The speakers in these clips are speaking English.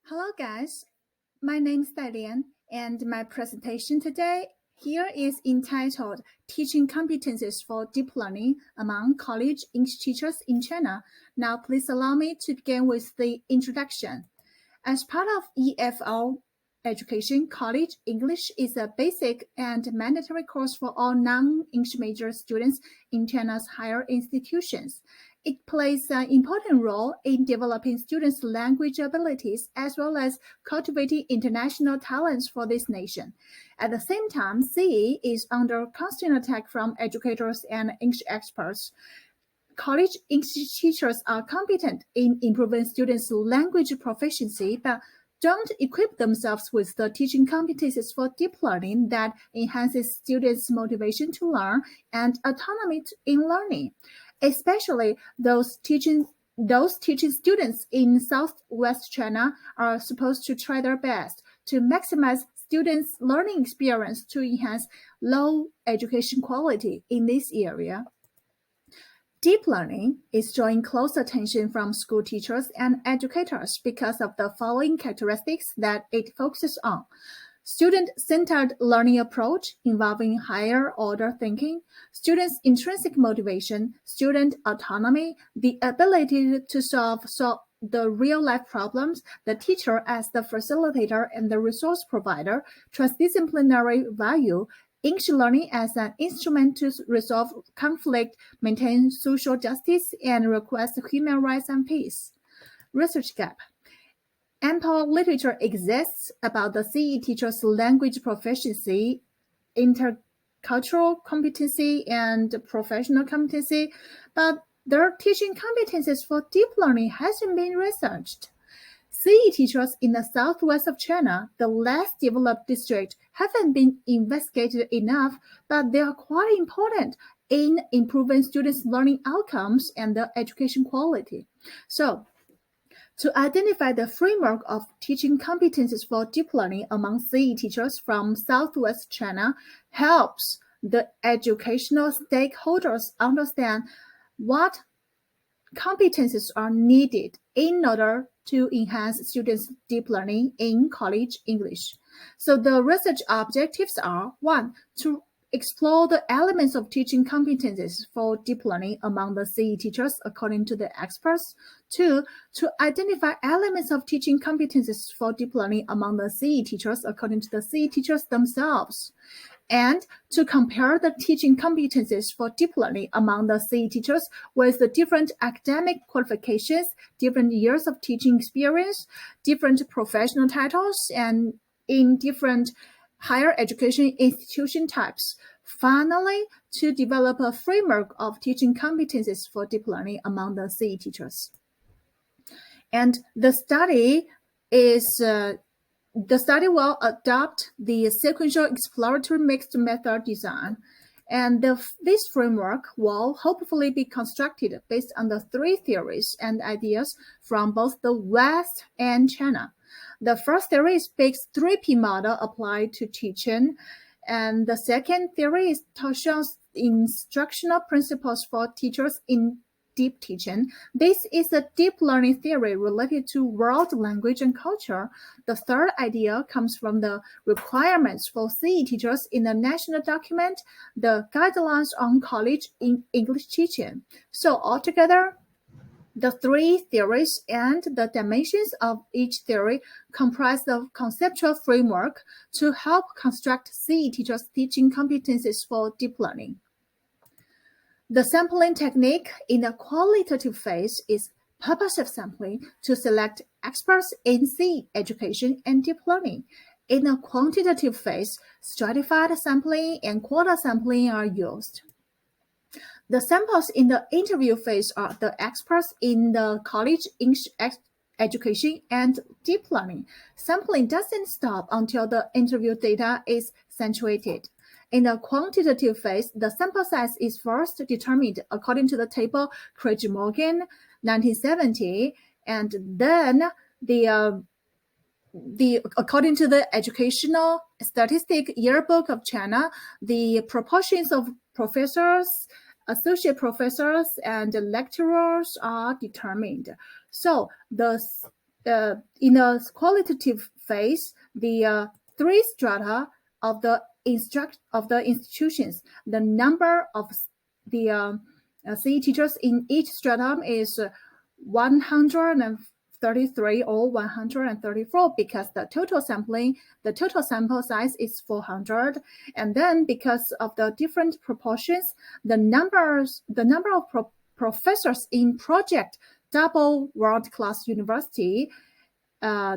Hello guys, my name is Dalian and my presentation today here is entitled Teaching Competencies for Deep Learning Among College English Teachers in China. Now please allow me to begin with the introduction. As part of EFO education, college English is a basic and mandatory course for all non-English major students in China's higher institutions. It plays an important role in developing students' language abilities as well as cultivating international talents for this nation. At the same time, CE is under constant attack from educators and English experts. College English teachers are competent in improving students' language proficiency, but don't equip themselves with the teaching competencies for deep learning that enhances students' motivation to learn and autonomy in learning, especially those teaching students in Southwest China are supposed to try their best to maximize students' learning experience to enhance low education quality in this area. Deep learning is drawing close attention from school teachers and educators because of the following characteristics that it focuses on. Student-centered learning approach involving higher-order thinking, students' intrinsic motivation, student autonomy, the ability to solve the real-life problems, the teacher as the facilitator and the resource provider, transdisciplinary value, English learning as an instrument to resolve conflict, maintain social justice, and request human rights and peace. Research gap. Ample literature exists about the CE teacher's language proficiency, intercultural competency, and professional competency, but their teaching competencies for deep learning hasn't been researched. CE teachers in the southwest of China, the less developed district, haven't been investigated enough, but they are quite important in improving students' learning outcomes and the education quality. So, to identify the framework of teaching competencies for deep learning among CE teachers from Southwest China helps the educational stakeholders understand what competencies are needed in order to enhance students' deep learning in college English. So the research objectives are: 1. To explore the elements of teaching competencies for deep learning among the CE teachers according to the experts. 2. To identify elements of teaching competencies for deep learning among the CE teachers according to the CE teachers themselves. And to compare the teaching competencies for deep learning among the CE teachers with the different academic qualifications, different years of teaching experience, different professional titles, and in different higher education institution types. Finally, to develop a framework of teaching competencies for deep learning among the CE teachers. And the study will adopt the sequential exploratory mixed method design, and this framework will hopefully be constructed based on the three theories and ideas from both the West and China. The first theory is Big's 3P model applied to teaching, and the second theory is Toshan's instructional principles for teachers in deep teaching. This is a deep learning theory related to world language and culture. The third idea comes from the requirements for CE teachers in the national document, the guidelines on college in English teaching. So altogether, the three theories and the dimensions of each theory comprise the conceptual framework to help construct CE teachers' teaching competencies for deep learning. The sampling technique in the qualitative phase is purposive sampling to select experts in CE education and deep learning. In the quantitative phase, stratified sampling and quota sampling are used. The samples in the interview phase are the experts in the college English education and deep learning. Sampling doesn't stop until the interview data is saturated. In the quantitative phase, the sample size is first determined according to the table Craig-Morgan, 1970, and then according to the Educational Statistic Yearbook of China, the proportions of professors, associate professors, and lecturers are determined. So the in the qualitative phase, the three strata of the institutions, the number of the CE teachers in each stratum is 133 or 134 because the total sample size is 400, and then because of the different proportions, the number of professors in project double world-class university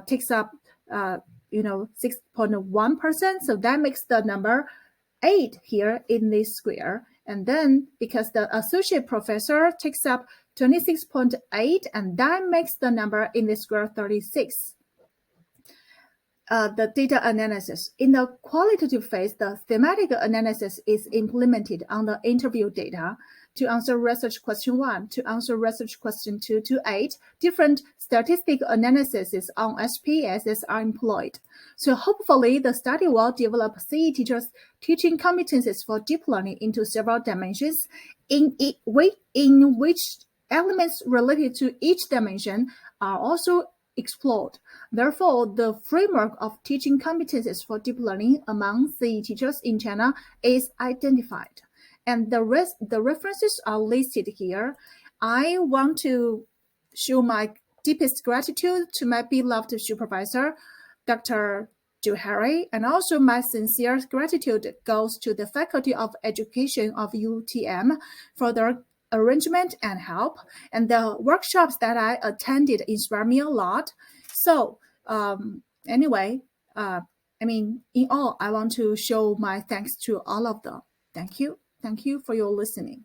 takes up 6.1%. So that makes the number 8 here in this square. And then because the associate professor takes up 26.8, and that makes the number in this square 36. The data analysis. In the qualitative phase, the thematic analysis is implemented on the interview data. To answer research question 1, to answer research question 2 to 8, different statistical analyses on SPSS are employed. So hopefully, the study will develop CE teachers' teaching competencies for deep learning into several dimensions, in which elements related to each dimension are also explored. Therefore, the framework of teaching competencies for deep learning among CE teachers in China is identified. And the references are listed here. I want to show my deepest gratitude to my beloved supervisor, Dr. Juhari, and also my sincere gratitude goes to the Faculty of Education of UTM for their arrangement and help. And the workshops that I attended inspire me a lot. So anyway, in all, I want to show my thanks to all of them. Thank you. Thank you for your listening.